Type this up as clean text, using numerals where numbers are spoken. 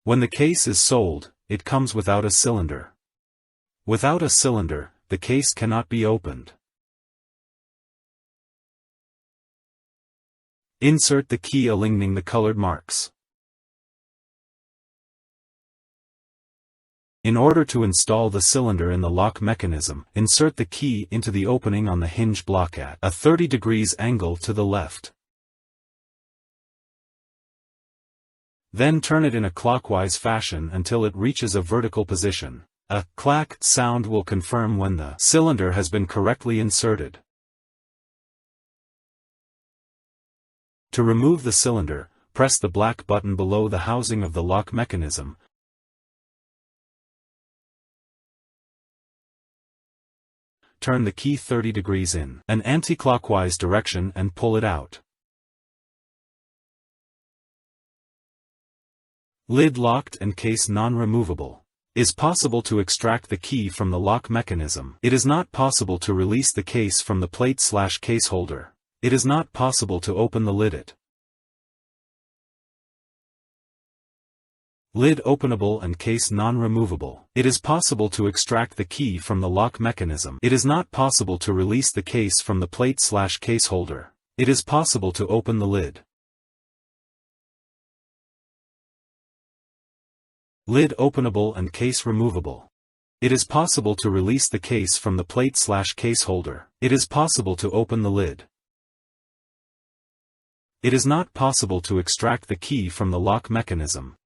When the case is sold, it comes without a cylinder. Without a cylinder, the case cannot be opened. Insert the key aligning the colored marks. In order to install the cylinder in the lock mechanism, insert the key into the opening on the hinge block at a 30 degrees angle to the left. Then turn it in a clockwise fashion until it reaches a vertical position. A clack sound will confirm when the cylinder has been correctly inserted. To remove the cylinder, press the black button below the housing of the lock mechanism. Turn the key 30 degrees in an anti-clockwise direction and pull it out. Lid locked and case non-removable. Is possible to extract the key from the lock mechanism. It is not possible to release the case from the plate/case holder. It is not possible to open the lid. Lid openable and case non-removable. It is possible to extract the key from the lock mechanism. It is not possible to release the case from the plate/case holder. It is possible to open the lid. Lid openable and case removable. It is possible to release the case from the plate/case holder. It is possible to open the lid. It is not possible to extract the key from the lock mechanism.